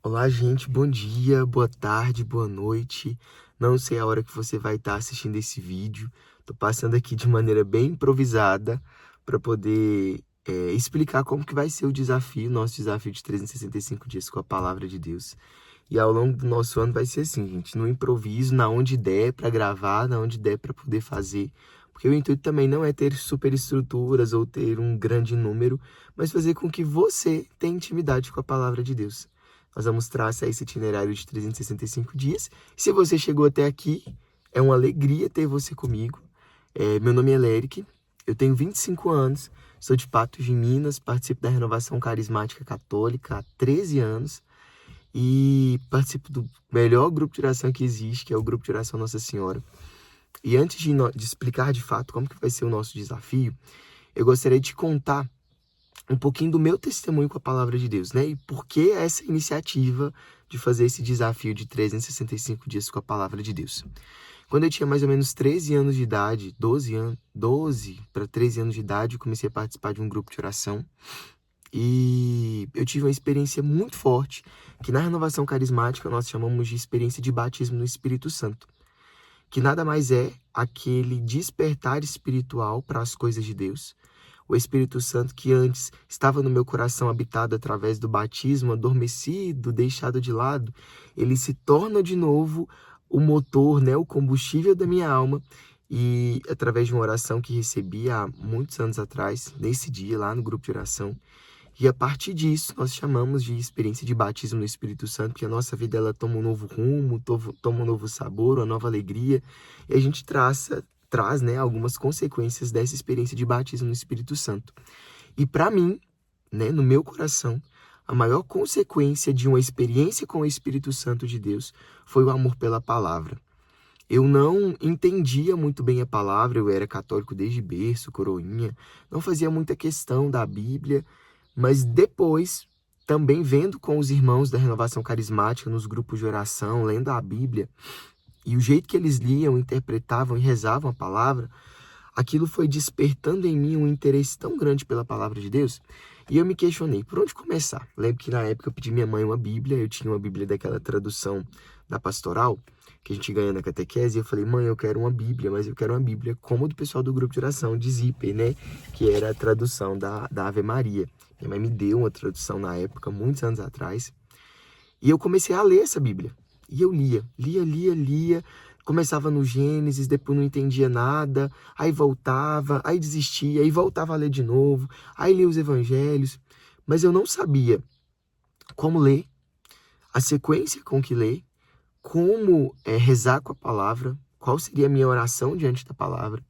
Olá, gente, bom dia, boa tarde, boa noite. Não sei a hora que você vai estar assistindo esse vídeo. Tô passando aqui de maneira bem improvisada para poder explicar como que vai ser o desafio, nosso desafio de 365 dias com a palavra de Deus. E ao longo do nosso ano vai ser assim, gente, no improviso, na onde der para gravar, na onde der para poder fazer. Porque o intuito também não é ter super estruturas ou ter um grande número, mas fazer com que você tenha intimidade com a palavra de Deus. Nós vamos traçar esse itinerário de 365 dias. Se você chegou até aqui, é uma alegria ter você comigo. Meu nome é Lerick, eu tenho 25 anos, sou de Patos de Minas, participo da Renovação Carismática Católica há 13 anos e participo do melhor grupo de oração que existe, que é o Grupo de Oração Nossa Senhora. E antes de explicar de fato como que vai ser o nosso desafio, eu gostaria de contar um pouquinho do meu testemunho com a palavra de Deus, né? E por que essa iniciativa de fazer esse desafio de 365 dias com a palavra de Deus. Quando eu tinha mais ou menos 13 anos de idade, 12 para 13 anos de idade, eu comecei a participar de um grupo de oração. E eu tive uma experiência muito forte, que na renovação carismática nós chamamos de experiência de batismo no Espírito Santo, que nada mais é aquele despertar espiritual para as coisas de Deus. O Espírito Santo que antes estava no meu coração habitado através do batismo, adormecido, deixado de lado, ele se torna de novo o motor, né, o combustível da minha alma. E através de uma oração que recebi há muitos anos atrás, nesse dia lá no grupo de oração, e a partir disso nós chamamos de experiência de batismo no Espírito Santo, que a nossa vida ela toma um novo rumo, toma um novo sabor, uma nova alegria, e a gente traz, né, algumas consequências dessa experiência de batismo no Espírito Santo. E para mim, né, no meu coração, a maior consequência de uma experiência com o Espírito Santo de Deus foi o amor pela palavra. Eu não entendia muito bem a palavra, eu era católico desde berço, coroinha, não fazia muita questão da Bíblia, mas depois, também vendo com os irmãos da Renovação Carismática nos grupos de oração, lendo a Bíblia, e o jeito que eles liam, interpretavam e rezavam a palavra, aquilo foi despertando em mim um interesse tão grande pela palavra de Deus, e eu me questionei, por onde começar? Lembro que na época eu pedi minha mãe uma Bíblia, eu tinha uma Bíblia daquela tradução da pastoral, que a gente ganha na catequese, e eu falei, mãe, eu quero uma Bíblia, mas eu quero uma Bíblia como do pessoal do grupo de oração, de Zíper, né? Que era a tradução da Ave Maria. Minha mãe me deu uma tradução na época, muitos anos atrás, e eu comecei a ler essa Bíblia. E eu lia, começava no Gênesis, depois não entendia nada, aí voltava, aí desistia, aí voltava a ler de novo, aí lia os evangelhos, mas eu não sabia como ler, a sequência com que ler, como rezar com a palavra, qual seria a minha oração diante da palavra.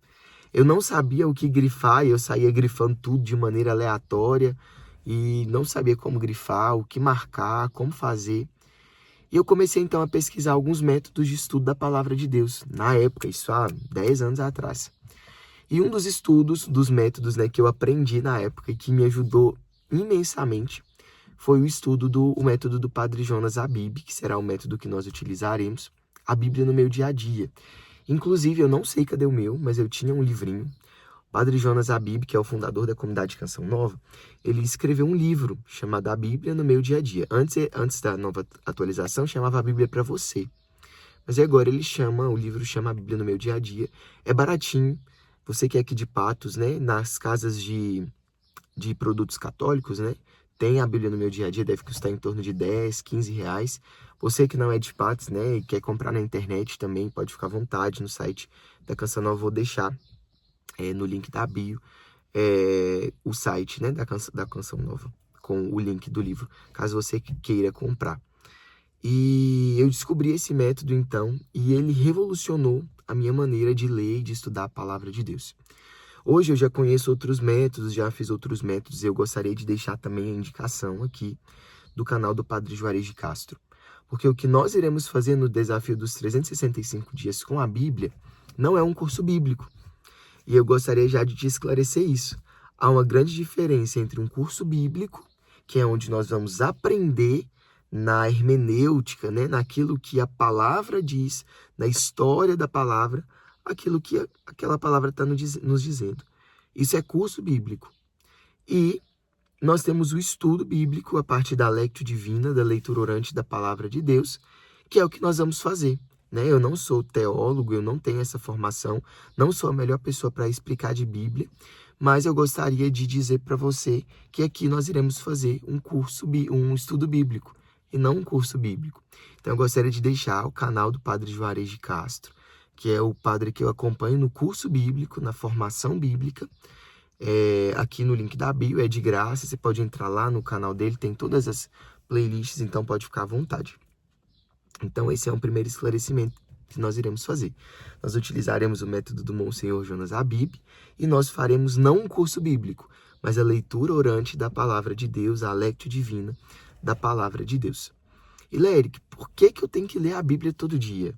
Eu não sabia o que grifar e eu saía grifando tudo de maneira aleatória e não sabia como grifar, o que marcar, como fazer. E eu comecei então a pesquisar alguns métodos de estudo da palavra de Deus, na época, isso há 10 anos atrás. E um dos estudos, dos métodos, né, que eu aprendi na época e que me ajudou imensamente foi o método do Padre Jonas Abib, que será o método que nós utilizaremos, a Bíblia no meu dia a dia. Inclusive, eu não sei cadê o meu, mas eu tinha um livrinho. Padre Jonas Abib, que é o fundador da comunidade Canção Nova, ele escreveu um livro chamado A Bíblia no Meu Dia a Dia. Antes da nova atualização, chamava A Bíblia para Você. Mas agora o livro chama A Bíblia no Meu Dia a Dia. É baratinho. Você que é aqui de Patos, né, nas casas de produtos católicos, né, tem a Bíblia no Meu Dia a Dia, deve custar em torno de 10, 15 reais. Você que não é de Patos, né, e quer comprar na internet também, pode ficar à vontade no site da Canção Nova, vou deixar no link da bio, o site, né, da Canção Nova, com o link do livro, caso você queira comprar. E eu descobri esse método, então, e ele revolucionou a minha maneira de ler e de estudar a palavra de Deus. Hoje eu já conheço outros métodos, já fiz outros métodos, e eu gostaria de deixar também a indicação aqui do canal do Padre Juarez de Castro. Porque o que nós iremos fazer no desafio dos 365 dias com a Bíblia não é um curso bíblico. E eu gostaria já de te esclarecer isso. Há uma grande diferença entre um curso bíblico, que é onde nós vamos aprender na hermenêutica, né, naquilo que a palavra diz, na história da palavra, aquilo que aquela palavra está nos dizendo. Isso é curso bíblico. E nós temos o estudo bíblico a partir da Lectio Divina, da leitura orante da Palavra de Deus, que é o que nós vamos fazer, né? Eu não sou teólogo, eu não tenho essa formação, não sou a melhor pessoa para explicar de Bíblia, mas eu gostaria de dizer para você que aqui nós iremos fazer um estudo bíblico e não um curso bíblico. Então eu gostaria de deixar o canal do Padre Juarez de Castro, que é o padre que eu acompanho no curso bíblico, na formação bíblica, aqui no link da bio, é de graça, você pode entrar lá no canal dele, tem todas as playlists, então pode ficar à vontade. Então esse é um primeiro esclarecimento que nós iremos fazer. Nós utilizaremos o método do Monsenhor Jonas Habib e nós faremos não um curso bíblico, mas a leitura orante da Palavra de Deus, a Lectio Divina da Palavra de Deus. E Léric, por que eu tenho que ler a Bíblia todo dia?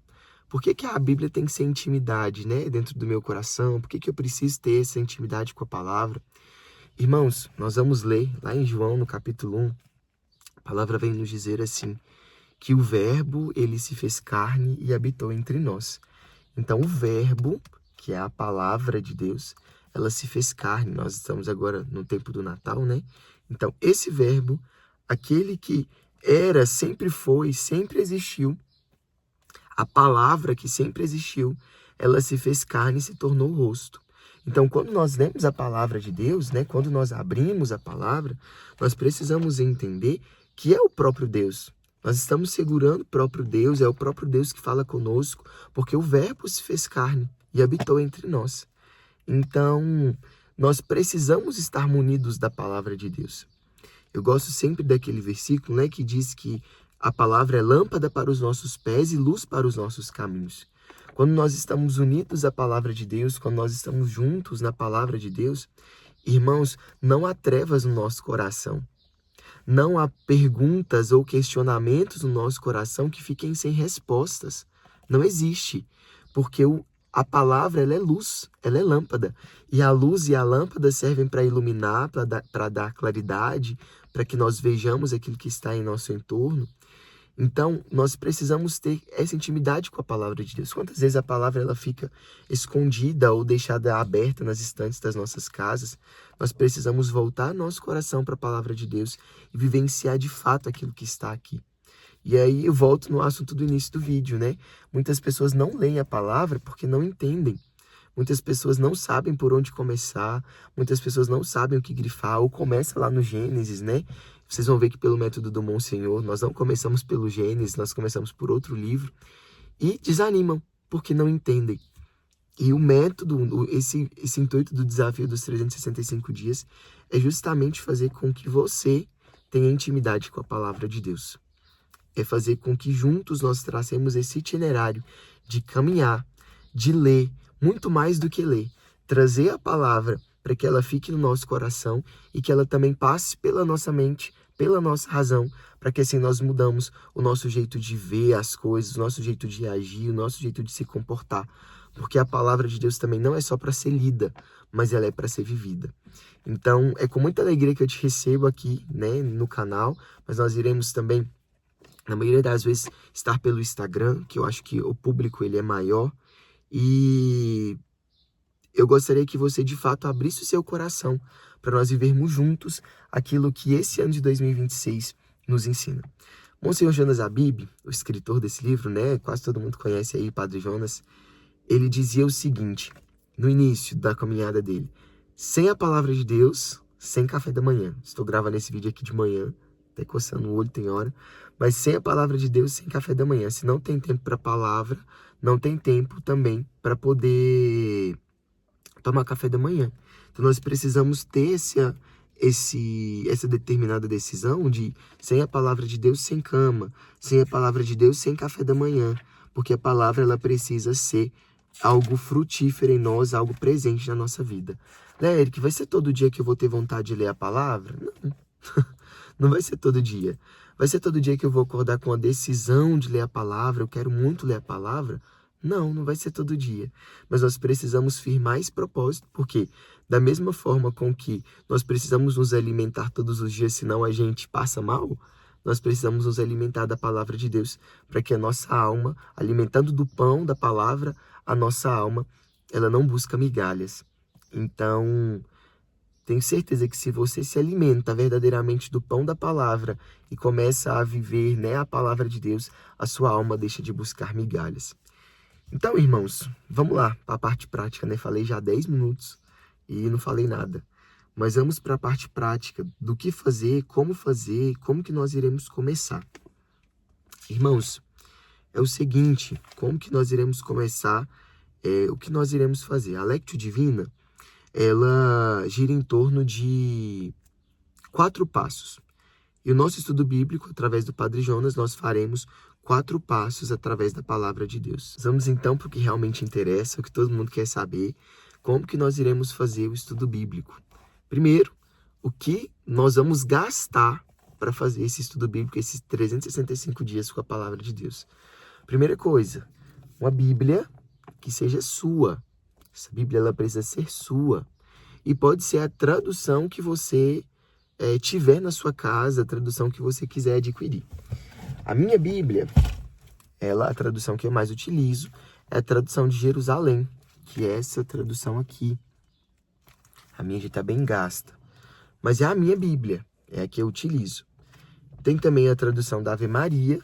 Por que a Bíblia tem que ser intimidade, né, dentro do meu coração? Por que eu preciso ter essa intimidade com a palavra? Irmãos, nós vamos ler lá em João, no capítulo 1, a palavra vem nos dizer assim, que o Verbo, ele se fez carne e habitou entre nós. Então, o Verbo, que é a palavra de Deus, ela se fez carne. Nós estamos agora no tempo do Natal, né? Então, esse Verbo, aquele que era, sempre foi, sempre existiu, a palavra que sempre existiu, ela se fez carne e se tornou rosto. Então, quando nós lemos a palavra de Deus, né, quando nós abrimos a palavra, nós precisamos entender que é o próprio Deus. Nós estamos segurando o próprio Deus, é o próprio Deus que fala conosco, porque o Verbo se fez carne e habitou entre nós. Então, nós precisamos estar munidos da palavra de Deus. Eu gosto sempre daquele versículo, né, que diz que a palavra é lâmpada para os nossos pés e luz para os nossos caminhos. Quando nós estamos unidos à palavra de Deus, quando nós estamos juntos na palavra de Deus, irmãos, não há trevas no nosso coração. Não há perguntas ou questionamentos no nosso coração que fiquem sem respostas. Não existe, porque a palavra ela é luz, ela é lâmpada. E a luz e a lâmpada servem para iluminar, para dar claridade, para que nós vejamos aquilo que está em nosso entorno. Então, nós precisamos ter essa intimidade com a palavra de Deus. Quantas vezes a palavra ela fica escondida ou deixada aberta nas estantes das nossas casas? Nós precisamos voltar nosso coração para a palavra de Deus e vivenciar de fato aquilo que está aqui. E aí eu volto no assunto do início do vídeo, né? Muitas pessoas não leem a palavra porque não entendem. Muitas pessoas não sabem por onde começar, muitas pessoas não sabem o que grifar, ou começa lá no Gênesis, né? Vocês vão ver que pelo método do Monsenhor, nós não começamos pelo Gênesis, nós começamos por outro livro, e desanimam, porque não entendem. E o método, esse intuito do desafio dos 365 dias, é justamente fazer com que você tenha intimidade com a palavra de Deus. É fazer com que juntos nós tracemos esse itinerário de caminhar, de ler, muito mais do que ler. Trazer a palavra para que ela fique no nosso coração e que ela também passe pela nossa mente, pela nossa razão, para que assim nós mudamos o nosso jeito de ver as coisas, o nosso jeito de agir, o nosso jeito de se comportar. Porque a palavra de Deus também não é só para ser lida, mas ela é para ser vivida. Então, é com muita alegria que eu te recebo aqui, né, no canal, mas nós iremos também, na maioria das vezes, estar pelo Instagram, que eu acho que o público ele é maior, e eu gostaria que você, de fato, abrisse o seu coração para nós vivermos juntos aquilo que esse ano de 2026 nos ensina. Monsenhor Jonas Habib, o escritor desse livro, né, quase todo mundo conhece aí, Padre Jonas, ele dizia o seguinte, no início da caminhada dele, sem a palavra de Deus, sem café da manhã. Estou gravando esse vídeo aqui de manhã, até coçando o olho, tem hora, mas sem a palavra de Deus, sem café da manhã. Se não tem tempo para a palavra, não tem tempo também para poder tomar café da manhã. Então nós precisamos ter essa determinada decisão de sem a palavra de Deus, sem cama, sem a palavra de Deus, sem café da manhã, porque a palavra ela precisa ser algo frutífero em nós, algo presente na nossa vida. Né, Eric, vai ser todo dia que eu vou ter vontade de ler a palavra? Não, não vai ser todo dia. Vai ser todo dia que eu vou acordar com a decisão de ler a palavra, eu quero muito ler a palavra? Não, não vai ser todo dia. Mas nós precisamos firmar esse propósito, porque da mesma forma com que nós precisamos nos alimentar todos os dias, senão a gente passa mal, nós precisamos nos alimentar da palavra de Deus, para que a nossa alma, alimentando do pão da palavra, a nossa alma, ela não busca migalhas. Então, tenho certeza que se você se alimenta verdadeiramente do pão da palavra e começa a viver, né, a palavra de Deus, a sua alma deixa de buscar migalhas. Então, irmãos, vamos lá para a parte prática, né? Falei já 10 minutos e não falei nada. Mas vamos para a parte prática do que fazer, como que nós iremos começar. Irmãos, é o seguinte, como que nós iremos começar, o que nós iremos fazer. A Lectio Divina, ela gira em torno de 4 passos. E o nosso estudo bíblico, através do Padre Jonas, nós faremos 4 passos através da palavra de Deus. Vamos então para o que realmente interessa, o que todo mundo quer saber, como que nós iremos fazer o estudo bíblico. Primeiro, o que nós vamos gastar para fazer esse estudo bíblico, esses 365 dias com a palavra de Deus. Primeira coisa, uma Bíblia que seja sua. Essa Bíblia ela precisa ser sua. E pode ser a tradução que você tiver na sua casa, a tradução que você quiser adquirir. A minha Bíblia, a tradução que eu mais utilizo, é a tradução de Jerusalém, que é essa tradução aqui. A minha já está bem gasta. Mas é a minha Bíblia, é a que eu utilizo. Tem também a tradução da Ave Maria,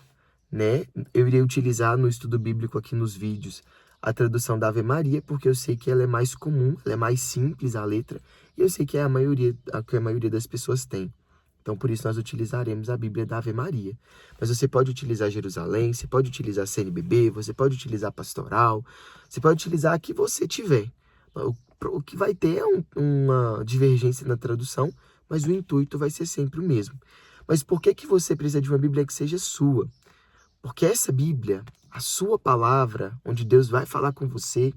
né? Eu irei utilizar no estudo bíblico aqui nos vídeos a tradução da Ave Maria, porque eu sei que ela é mais comum, ela é mais simples a letra, e eu sei que é a que a maioria das pessoas tem. Então, por isso, nós utilizaremos a Bíblia da Ave Maria. Mas você pode utilizar Jerusalém, você pode utilizar CNBB, você pode utilizar Pastoral, você pode utilizar a que você tiver. O que vai ter é uma divergência na tradução, mas o intuito vai ser sempre o mesmo. Mas por que você precisa de uma Bíblia que seja sua? Porque essa Bíblia, a sua palavra, onde Deus vai falar com você,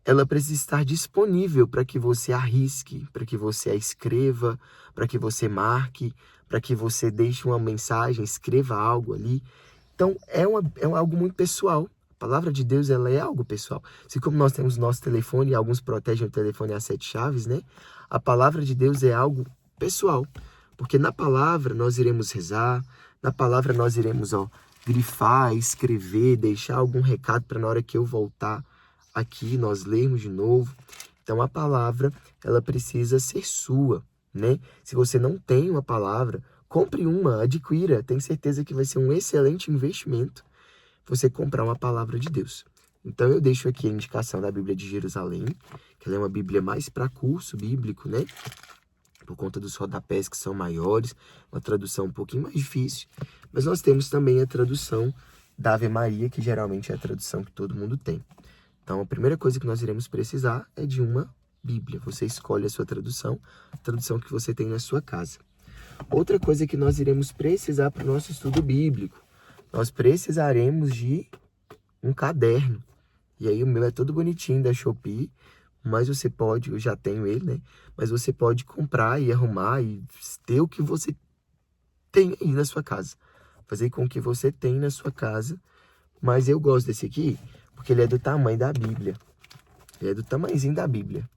ela precisa estar disponível para que você arrisque, para que você a escreva, para que você marque, para que você deixe uma mensagem, escreva algo ali. Então, é algo muito pessoal. A palavra de Deus, ela é algo pessoal. Assim como nós temos nosso telefone, e alguns protegem o telefone às 7 chaves, né? A palavra de Deus é algo pessoal. Porque na palavra nós iremos rezar, na palavra nós iremos, grifar, escrever, deixar algum recado para na hora que eu voltar aqui, nós lermos de novo. Então, a palavra, ela precisa ser sua, né? Se você não tem uma palavra, compre uma, adquira. Tenho certeza que vai ser um excelente investimento você comprar uma palavra de Deus. Então, eu deixo aqui a indicação da Bíblia de Jerusalém, que ela é uma Bíblia mais para curso bíblico, né? Por conta dos rodapés que são maiores, uma tradução um pouquinho mais difícil. Mas nós temos também a tradução da Ave Maria, que geralmente é a tradução que todo mundo tem. Então, a primeira coisa que nós iremos precisar é de uma Bíblia. Você escolhe a sua tradução, a tradução que você tem na sua casa. Outra coisa que nós iremos precisar para o nosso estudo bíblico, nós precisaremos de um caderno. E aí o meu é todo bonitinho da Shopee, mas você pode, eu já tenho ele, né? Mas você pode comprar e arrumar e ter o que você tem aí na sua casa. Fazer com o que você tem na sua casa. Mas eu gosto desse aqui porque ele é do tamanho da Bíblia. Ele é do tamanhozinho da Bíblia.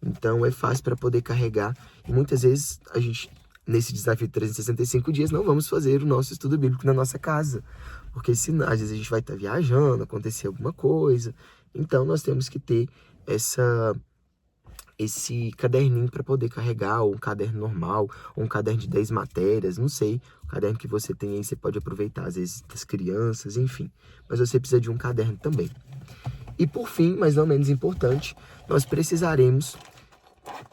Então é fácil para poder carregar. E muitas vezes a gente, nesse desafio de 365 dias, não vamos fazer o nosso estudo bíblico na nossa casa. Porque senão, às vezes a gente vai estar viajando, acontecer alguma coisa. Então nós temos que ter esse caderninho para poder carregar, ou um caderno normal, ou um caderno de 10 matérias, não sei. O caderno que você tem aí, você pode aproveitar, às vezes, das crianças, enfim. Mas você precisa de um caderno também. E por fim, mas não menos importante, nós precisaremos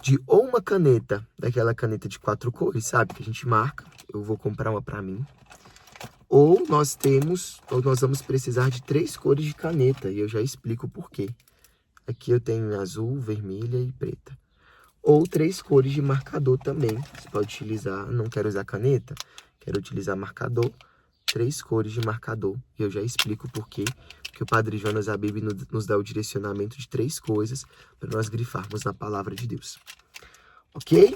de ou uma caneta, daquela caneta de 4 cores, sabe? Que a gente marca, eu vou comprar uma para mim. Ou nós vamos precisar de 3 cores de caneta, e eu já explico o porquê. Aqui eu tenho azul, vermelha e preta. Ou 3 cores de marcador também. Você pode utilizar, não quero usar caneta, quero utilizar marcador. 3 cores de marcador. E eu já explico por quê. Porque o Padre Jonas Abib nos dá o direcionamento de 3 coisas para nós grifarmos na palavra de Deus. Ok?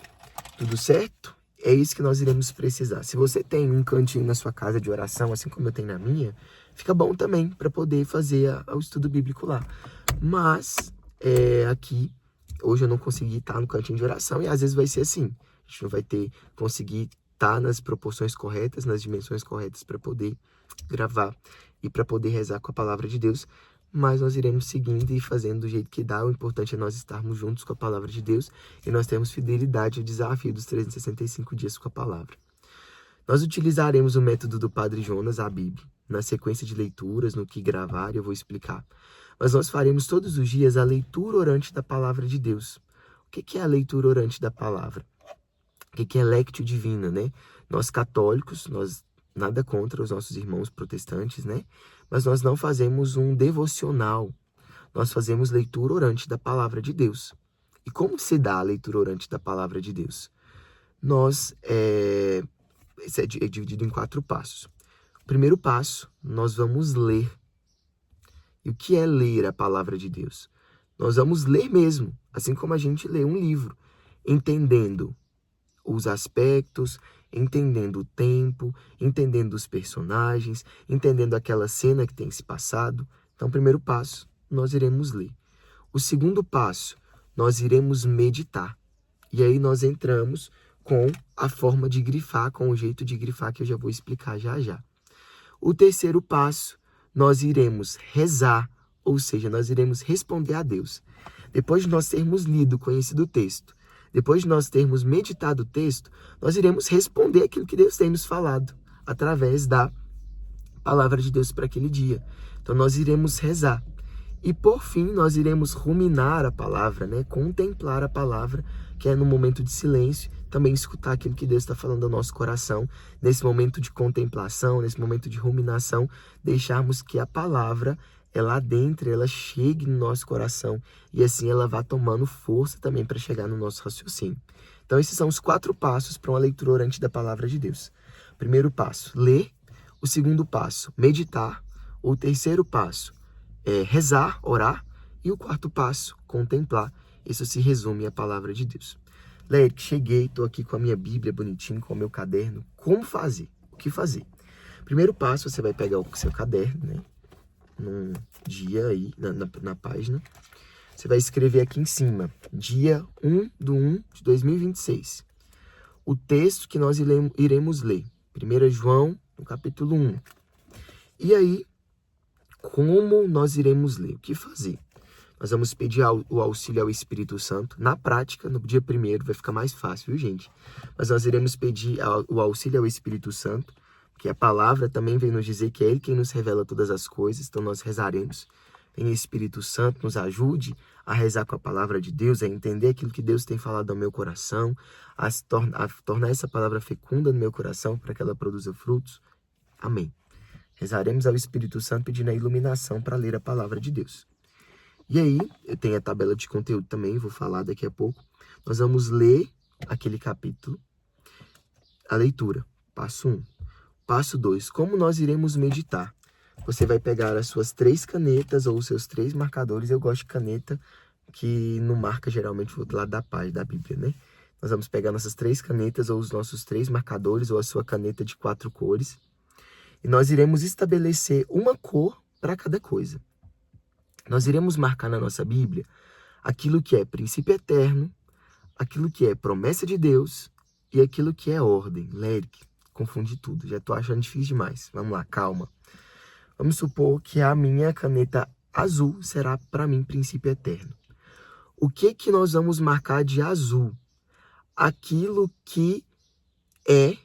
Tudo certo? É isso que nós iremos precisar. Se você tem um cantinho na sua casa de oração, assim como eu tenho na minha, fica bom também para poder fazer o estudo bíblico lá. Mas, aqui, hoje eu não consegui estar no cantinho de oração e às vezes vai ser assim. A gente não vai conseguir estar nas proporções corretas, nas dimensões corretas para poder gravar e para poder rezar com a palavra de Deus. mas nós iremos seguindo e fazendo do jeito que dá. O importante é nós estarmos juntos com a palavra de Deus e nós termos fidelidade ao desafio dos 365 dias com a palavra. Nós utilizaremos o método do Padre Jonas, a Bíblia, na sequência de leituras, no que gravar, eu vou explicar. Mas nós faremos todos os dias a leitura orante da palavra de Deus. O que é a leitura orante da palavra? O que é Lectio Divina, né? Nós católicos, nós nada contra os nossos irmãos protestantes, né? Mas nós não fazemos um devocional. Nós fazemos leitura orante da palavra de Deus. E como se dá a leitura orante da palavra de Deus? Isso é dividido em 4 passos. O primeiro passo, nós vamos ler. E o que é ler a palavra de Deus? Nós vamos ler mesmo, assim como a gente lê um livro, entendendo os aspectos, entendendo o tempo, entendendo os personagens, entendendo aquela cena que tem se passado. Então, o primeiro passo, nós iremos ler. O segundo passo, nós iremos meditar. E aí nós entramos com a forma de grifar, com o jeito de grifar que eu já vou explicar já já. O terceiro passo, nós iremos rezar, ou seja, nós iremos responder a Deus. Depois de nós termos lido, conhecido o texto, depois de nós termos meditado o texto, nós iremos responder aquilo que Deus tem nos falado, através da palavra de Deus para aquele dia. Então nós iremos rezar. E por fim, nós iremos ruminar a palavra, né? Contemplar a palavra, que é no momento de silêncio, também escutar aquilo que Deus está falando ao nosso coração, nesse momento de contemplação, nesse momento de ruminação, deixarmos que a palavra, ela adentre, ela chegue no nosso coração e assim ela vá tomando força também para chegar no nosso raciocínio. Então esses são os 4 passos para uma leitura orante da palavra de Deus. Primeiro passo, ler. O segundo passo, meditar. O terceiro passo, rezar, orar. E o quarto passo, contemplar. Isso se resume à palavra de Deus. Leque, cheguei, estou aqui com a minha Bíblia bonitinho, com o meu caderno. Como fazer? O que fazer? Primeiro passo, você vai pegar o seu caderno, né? Num dia aí, na página. Você vai escrever aqui em cima, dia 1/1/2026. O texto que nós iremos ler. 1 João, no capítulo 1. E aí, como nós iremos ler? O que fazer? Nós vamos pedir o auxílio ao Espírito Santo. Na prática, no dia 1º, vai ficar mais fácil, viu, gente? Mas nós iremos pedir o auxílio ao Espírito Santo, porque a palavra também vem nos dizer que é Ele quem nos revela todas as coisas, então nós rezaremos. Em Espírito Santo, nos ajude a rezar com a palavra de Deus, a entender aquilo que Deus tem falado ao meu coração, a tornar essa palavra fecunda no meu coração para que ela produza frutos. Amém. Rezaremos ao Espírito Santo pedindo a iluminação para ler a palavra de Deus. E aí, eu tenho a tabela de conteúdo também, vou falar daqui a pouco. Nós vamos ler aquele capítulo, a leitura, passo 1. Passo 2, como nós iremos meditar? Você vai pegar as suas 3 canetas ou os seus 3 marcadores. Eu gosto de caneta que não marca geralmente o outro lado da página da Bíblia, né? Nós vamos pegar nossas 3 canetas ou os nossos 3 marcadores ou a sua caneta de 4 cores. E nós iremos estabelecer uma cor para cada coisa. Nós iremos marcar na nossa Bíblia aquilo que é princípio eterno, aquilo que é promessa de Deus e aquilo que é ordem. Léric, confundi tudo, já estou achando difícil demais. Vamos lá, calma. Vamos supor que a minha caneta azul será para mim princípio eterno. O que nós vamos marcar de azul? Aquilo que é,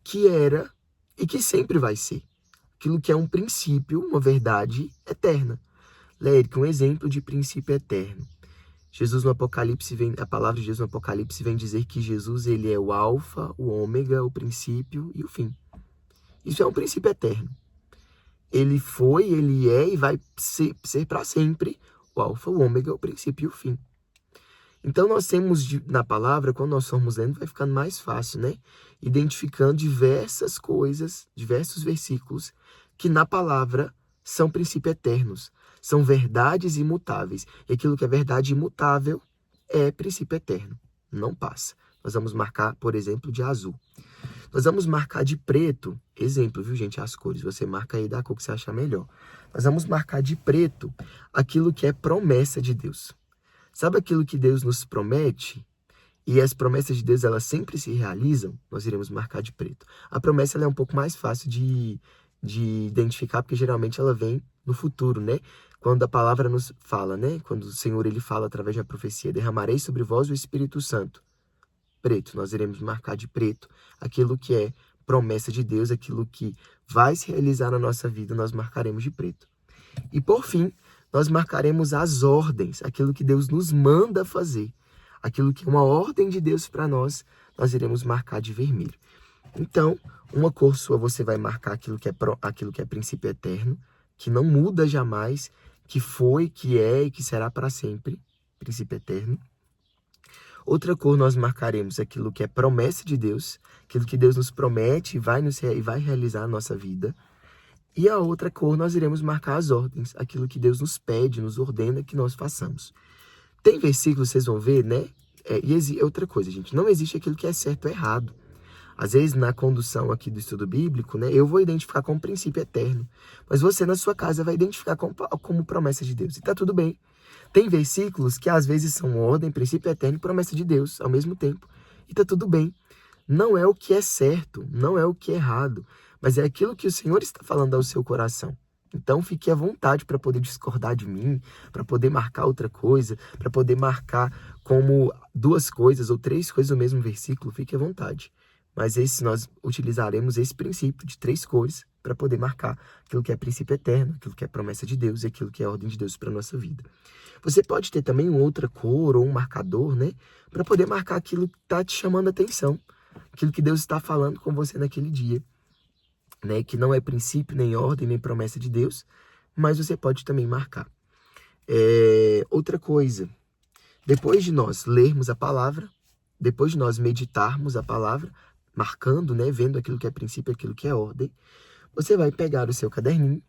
que era e que sempre vai ser. Aquilo que é um princípio, uma verdade eterna. Lérico, um exemplo de princípio eterno. Jesus no Apocalipse a palavra de Jesus no Apocalipse vem dizer que Jesus ele é o alfa, o ômega, o princípio e o fim. Isso é um princípio eterno. Ele foi, ele é e vai ser para sempre o alfa, o ômega, o princípio e o fim. Então nós temos na palavra, quando nós formos lendo, vai ficando mais fácil, né? Identificando diversas coisas, diversos versículos que na palavra são princípios eternos, são verdades imutáveis. E aquilo que é verdade imutável é princípio eterno, não passa. Nós vamos marcar, por exemplo, de azul. Nós vamos marcar de preto, exemplo, viu, gente, as cores. Você marca aí da cor que você achar melhor. Nós vamos marcar de preto aquilo que é promessa de Deus. Sabe aquilo que Deus nos promete? E as promessas de Deus, elas sempre se realizam? Nós iremos marcar de preto. A promessa ela é um pouco mais fácil de identificar, porque geralmente ela vem no futuro, né? quando a palavra nos fala, né? Quando o Senhor ele fala através da profecia, derramarei sobre vós o Espírito Santo. Preto, nós iremos marcar de preto aquilo que é promessa de Deus, aquilo que vai se realizar na nossa vida, nós marcaremos de preto. E por fim, nós marcaremos as ordens, aquilo que Deus nos manda fazer, aquilo que é uma ordem de Deus para nós, nós iremos marcar de vermelho. Então, uma cor sua você vai marcar aquilo que é princípio eterno, que não muda jamais, que foi, que é e que será para sempre, princípio eterno. Outra cor nós marcaremos aquilo que é promessa de Deus, aquilo que Deus nos promete e vai realizar na nossa vida. E a outra cor nós iremos marcar as ordens, aquilo que Deus nos pede, nos ordena que nós façamos. Tem versículos, vocês vão ver, né? Outra coisa, gente, não existe aquilo que é certo ou errado. Às vezes, na condução aqui do estudo bíblico, né, eu vou identificar como princípio eterno, mas você, na sua casa, vai identificar como promessa de Deus. E tá tudo bem. Tem versículos que, às vezes, são ordem, princípio eterno e promessa de Deus, ao mesmo tempo. E tá tudo bem. Não é o que é certo, não é o que é errado, mas é aquilo que o Senhor está falando ao seu coração. Então, fique à vontade para poder discordar de mim, para poder marcar outra coisa, para poder marcar como 2 coisas ou 3 coisas no mesmo versículo, fique à vontade. Mas nós utilizaremos esse princípio de 3 cores para poder marcar aquilo que é princípio eterno, aquilo que é promessa de Deus e aquilo que é ordem de Deus para a nossa vida. Você pode ter também uma outra cor ou um marcador, né? Para poder marcar aquilo que está te chamando a atenção, aquilo que Deus está falando com você naquele dia, né? Que não é princípio, nem ordem, nem promessa de Deus, mas você pode também marcar. Outra coisa, depois de nós lermos a palavra, depois de nós meditarmos a palavra, marcando, né, vendo aquilo que é princípio, aquilo que é ordem, você vai pegar o seu caderninho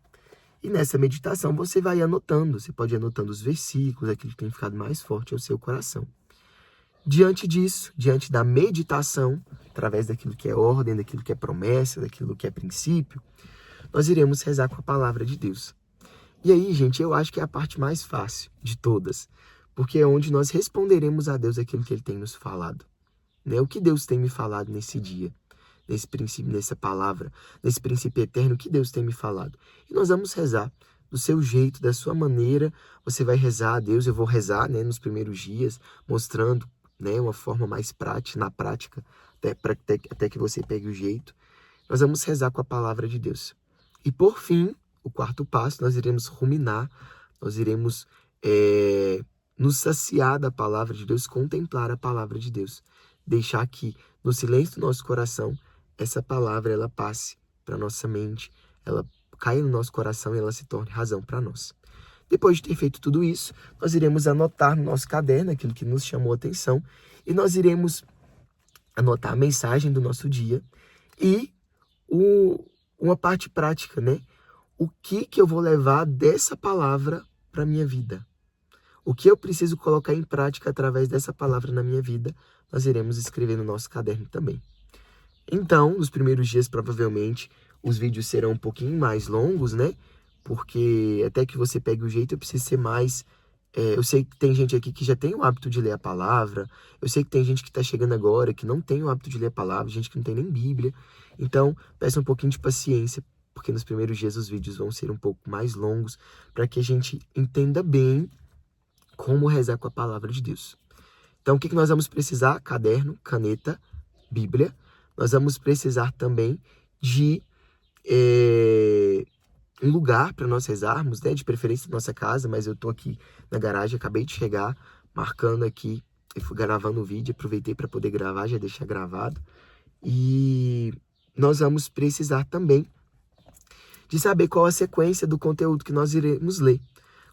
e nessa meditação você vai anotando. Você pode ir anotando os versículos, aquilo que tem ficado mais forte ao seu coração. Diante disso, diante da meditação, através daquilo que é ordem, daquilo que é promessa, daquilo que é princípio, nós iremos rezar com a palavra de Deus. E aí, gente, eu acho que é a parte mais fácil de todas, porque é onde nós responderemos a Deus aquilo que Ele tem nos falado. Né? O que Deus tem me falado nesse dia, nesse princípio, nessa palavra, nesse princípio eterno, o que Deus tem me falado. E nós vamos rezar do seu jeito, da sua maneira. Você vai rezar a Deus, eu vou rezar, né, nos primeiros dias, mostrando, né, uma forma mais prática, na prática, até que você pegue o jeito. Nós vamos rezar com a palavra de Deus. E por fim, o 4º passo, nós iremos ruminar, nós iremos nos saciar da palavra de Deus, contemplar a palavra de Deus. Deixar que, no silêncio do nosso coração, essa palavra ela passe para nossa mente, ela caia no nosso coração e ela se torne razão para nós. Depois de ter feito tudo isso, nós iremos anotar no nosso caderno aquilo que nos chamou a atenção e nós iremos anotar a mensagem do nosso dia e uma parte prática, né? O que eu vou levar dessa palavra para a minha vida? O que eu preciso colocar em prática através dessa palavra na minha vida, nós iremos escrever no nosso caderno também. Então, nos primeiros dias, provavelmente, os vídeos serão um pouquinho mais longos, né? Porque até que você pegue o jeito, eu preciso ser mais... eu sei que tem gente aqui que já tem o hábito de ler a palavra. Eu sei que tem gente que está chegando agora, que não tem o hábito de ler a palavra, gente que não tem nem Bíblia. Então, peça um pouquinho de paciência, porque nos primeiros dias os vídeos vão ser um pouco mais longos, para que a gente entenda bem como rezar com a palavra de Deus. Então, o que nós vamos precisar? Caderno, caneta, Bíblia. Nós vamos precisar também de um lugar para nós rezarmos, né? De preferência na nossa casa, mas eu estou aqui na garagem, acabei de chegar, marcando aqui, e fui gravando o vídeo, aproveitei para poder gravar, já deixar gravado. E nós vamos precisar também de saber qual a sequência do conteúdo que nós iremos ler.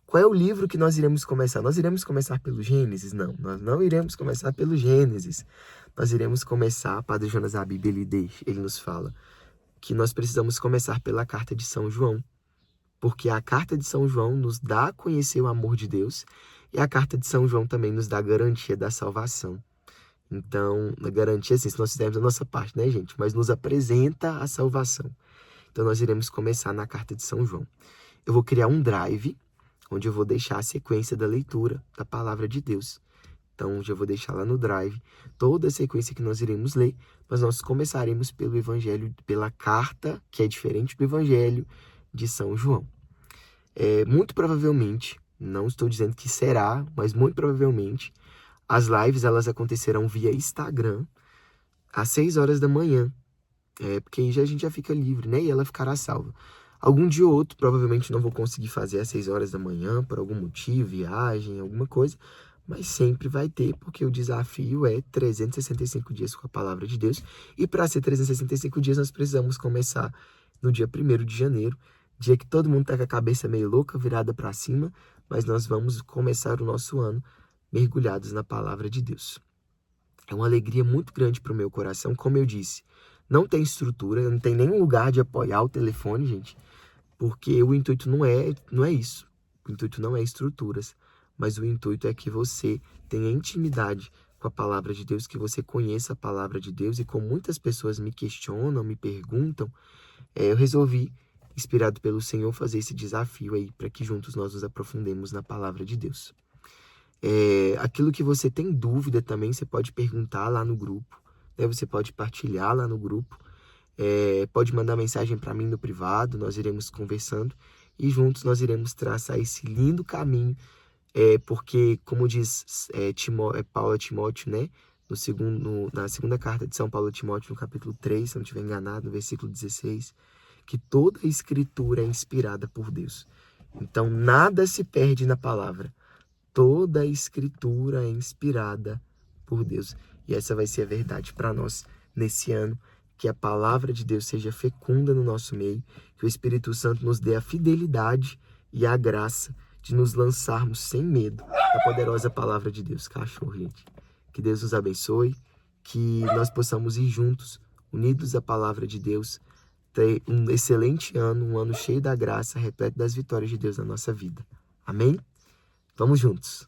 Qual é o livro que nós iremos começar? Nós iremos começar pelo Gênesis? Não, nós não iremos começar pelo Gênesis. Nós iremos começar, Padre Jonas a Bíblia, ele nos fala que nós precisamos começar pela carta de São João, porque a carta de São João nos dá a conhecer o amor de Deus e a carta de São João também nos dá a garantia da salvação. Então, a garantia, assim, se nós fizermos a nossa parte, né, gente? Mas nos apresenta a salvação. Então, nós iremos começar na carta de São João. Eu vou criar um drive, onde eu vou deixar a sequência da leitura da palavra de Deus. Então, já vou deixar lá no drive toda a sequência que nós iremos ler, mas nós começaremos pelo Evangelho, pela carta, que é diferente do Evangelho de São João. Muito provavelmente, não estou dizendo que será, mas muito provavelmente, as lives elas acontecerão via Instagram às 6 horas da manhã. Porque aí a gente já fica livre, né? E ela ficará salva. Algum dia ou outro, provavelmente não vou conseguir fazer às 6 horas da manhã, por algum motivo, viagem, alguma coisa. Mas sempre vai ter, porque o desafio é 365 dias com a palavra de Deus. E para ser 365 dias, nós precisamos começar no dia 1º de janeiro, dia que todo mundo tá com a cabeça meio louca, virada para cima, mas nós vamos começar o nosso ano mergulhados na palavra de Deus. É uma alegria muito grande para o meu coração, como eu disse. Não tem estrutura, não tem nenhum lugar de apoiar o telefone, gente, porque o intuito não é isso. O intuito não é estruturas, mas o intuito é que você tenha intimidade com a palavra de Deus, que você conheça a palavra de Deus. E como muitas pessoas me questionam, me perguntam, eu resolvi, inspirado pelo Senhor, fazer esse desafio aí, para que juntos nós nos aprofundemos na palavra de Deus. Aquilo que você tem dúvida também, você pode perguntar lá no grupo, né? Você pode partilhar lá no grupo, pode mandar mensagem para mim no privado, nós iremos conversando e juntos nós iremos traçar esse lindo caminho, porque, como diz Paulo a Timóteo, né? Na segunda carta de São Paulo a Timóteo, no capítulo 3, se eu não estiver enganado, no versículo 16, que toda a escritura é inspirada por Deus. Então, nada se perde na palavra. Toda a escritura é inspirada por Deus. E essa vai ser a verdade para nós nesse ano. Que a palavra de Deus seja fecunda no nosso meio. Que o Espírito Santo nos dê a fidelidade e a graça de nos lançarmos sem medo na poderosa palavra de Deus. Cachorro, gente. Que Deus nos abençoe. Que nós possamos ir juntos, unidos à palavra de Deus. Ter um excelente ano, um ano cheio da graça, repleto das vitórias de Deus na nossa vida. Amém? Vamos juntos.